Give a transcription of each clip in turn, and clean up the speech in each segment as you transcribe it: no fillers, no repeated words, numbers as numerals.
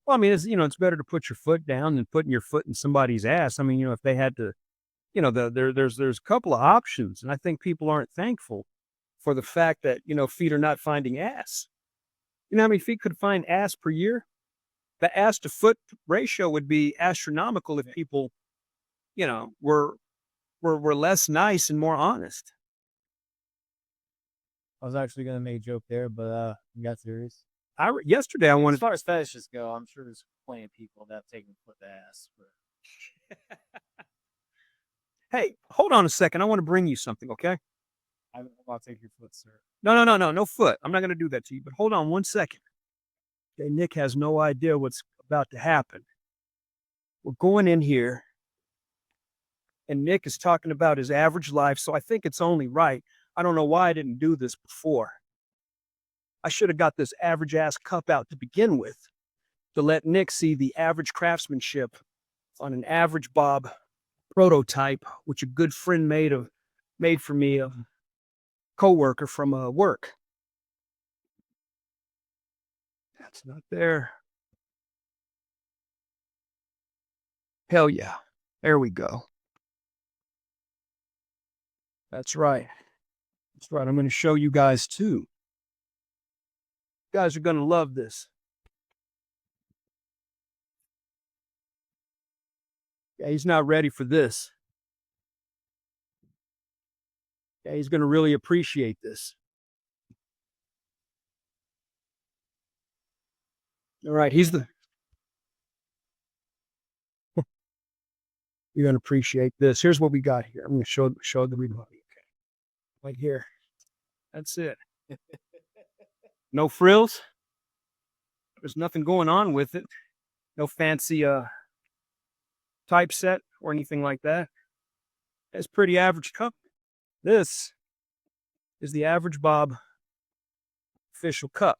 Well, I mean, it's better to put your foot down than putting your foot in somebody's ass. I mean, if they had to, there's a couple of options, and I think people aren't thankful for the fact that feet are not finding ass. You know how many feet could find ass per year? The ass to foot ratio would be astronomical if people, were less nice and more honest. I was actually gonna make a joke there, but we got serious. Yesterday I As wanted. far as fetishes go, I'm sure there's plenty of people that have taken foot to ass. But Hey, hold on a second. I want to bring you something, okay? I will take your foot, sir. No, no, no, no, no foot. I'm not going to do that to you. But hold on one second. Okay, Nick has no idea what's about to happen. We're going in here, and Nick is talking about his average life, so I think it's only right. I don't know why I didn't do this before. I should have got this average ass cup out to begin with to let Nick see the average craftsmanship on an average Bob prototype, which a good friend made for me, a coworker from work. That's not there. Hell yeah. There we go. That's right. That's right. I'm going to show you guys too. You guys are going to love this. Yeah, he's not ready for this. Yeah, he's going to really appreciate this. All right, you're going to appreciate this. Here's what we got here. I'm going to show everybody. Okay. Right here. That's it. No frills. There's nothing going on with it. No fancy typeset or anything like that. It's pretty average cup. This is the average Bob official cup.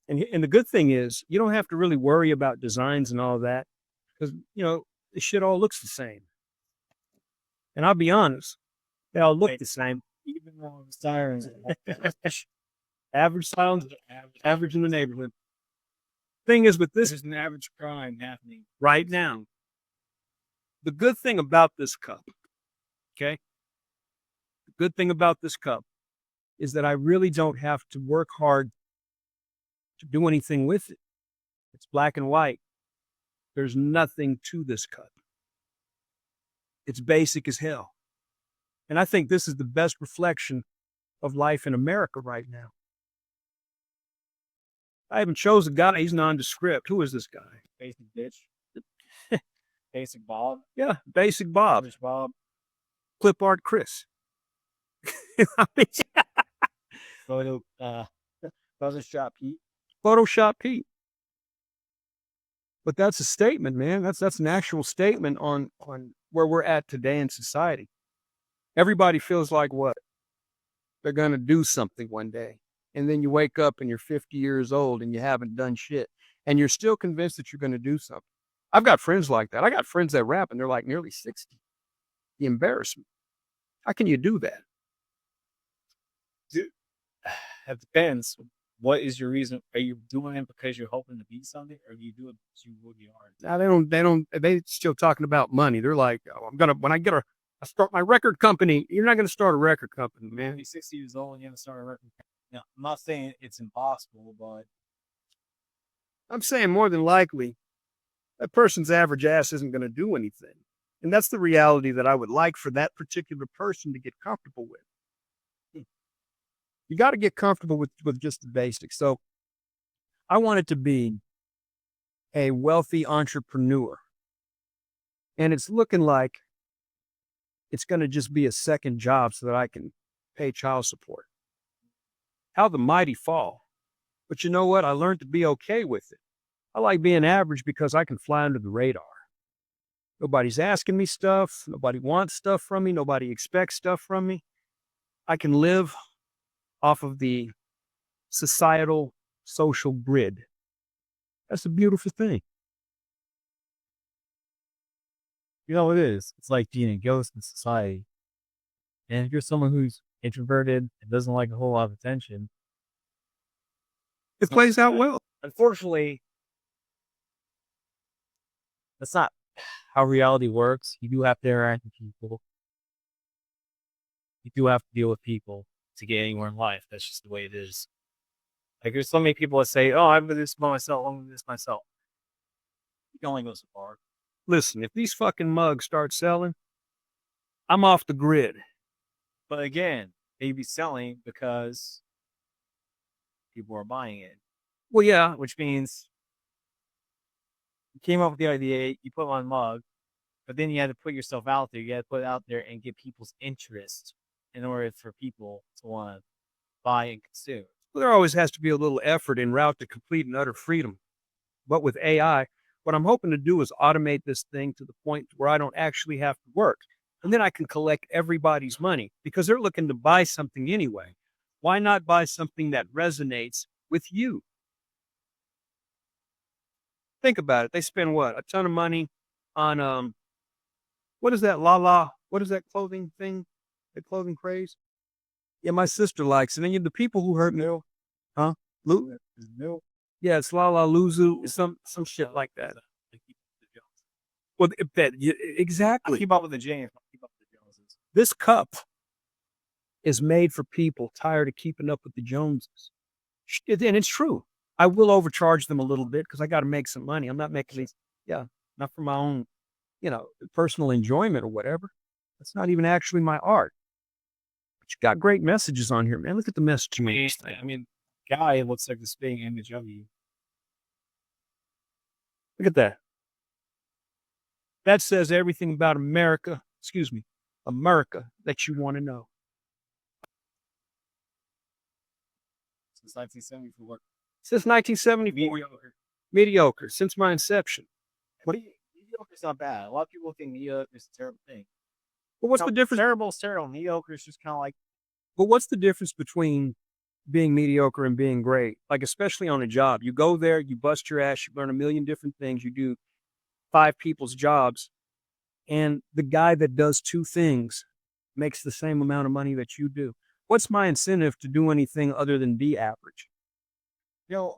And the good thing is you don't have to really worry about designs and all that because the shit all looks the same. And I'll be honest, they all look the same. Even though sirens, Average sounds, average in the neighborhood. Thing is with this there's an average crime happening. right now, the good thing about this cup, okay? The good thing about this cup is that I really don't have to work hard to do anything with it. It's black and white. There's nothing to this cup. It's basic as hell. And I think this is the best reflection of life in America right now. I haven't chosen a guy. He's nondescript. Who is this guy? Basic bitch. Basic Bob. Yeah, basic Bob. Average Bob. Clip art Chris. Photo. Photoshop Pete. Photoshop Pete. But that's a statement, man. That's an actual statement on where we're at today in society. Everybody feels like what? They're going to do something one day. And then you wake up and you're 50 years old and you haven't done shit. And you're still convinced that you're going to do something. I've got friends like that. I got friends that rap and they're like nearly 60. The embarrassment. How can you do that? Dude, it depends. What is your reason? Are you doing it because you're hoping to be something, or do you do it because you really are? Now they still talking about money. They're like, oh, when I start my record company. You're not going to start a record company, man. You're 60 years old and you haven't started a record company. Now, I'm not saying it's impossible, but I'm saying more than likely that person's average ass isn't going to do anything. And that's the reality that I would like for that particular person to get comfortable with. You got to get comfortable with just the basics. So I want it to be a wealthy entrepreneur. And it's looking like it's going to just be a second job so that I can pay child support. How the mighty fall. But you know what? I learned to be okay with it. I like being average because I can fly under the radar. Nobody's asking me stuff. Nobody wants stuff from me. Nobody expects stuff from me. I can live off of the societal social grid. That's a beautiful thing. you know it is. It's like being a ghost in society. And if you're someone who's introverted and doesn't like a whole lot of attention, It plays out well. unfortunately, That's not how reality works. You do have to interact with people. You do have to deal with people to get anywhere in life. That's just the way it is. Like there's so many people that say, "Oh, I'm this by myself. I'm this myself." You can only go so far. Listen, if these fucking mugs start selling, I'm off the grid. But again, they be selling because people are buying it, Well, yeah, which means you came up with the idea, you put on a mug, but then you had to put yourself out there. You had to put it out there and get people's interest in order for people to want to buy and consume. there always has to be a little effort en route to complete and utter freedom. But with AI, what I'm hoping to do is automate this thing to the point where I don't actually have to work. And then I can collect everybody's money because they're looking to buy something anyway. Why not buy something that resonates with you? Think about it. They spend what? A ton of money on what is that what is that clothing thing? The clothing craze? Yeah, my sister likes it. And the people who hurt me, huh? Lu- No, yeah, it's La Luzu, some shit like that. Well, I exactly. keep up with the James. I keep up with the Joneses. This cup is made for people tired of keeping up with the Joneses. And it's true. I will overcharge them a little bit because I got to make some money. I'm not making these, yeah, not for my own, personal enjoyment or whatever. That's not even actually my art. But you got great messages on here, man. Look at the message. I mean, guy looks like the spitting image of you. Look at that. That says everything about America, America that you want to know. Since 1974. Since 1974, mediocre, since my inception. Mediocre's not bad. A lot of people think mediocre is a terrible thing. But what's the difference? Terrible is terrible. Mediocre is just kind of like. But what's the difference between being mediocre and being great? Like, especially on a job, you go there, you bust your ass, you learn a million different things, you do 5 people's jobs, and the guy that does 2 things makes the same amount of money that you do. What's my incentive to do anything other than be average? You know,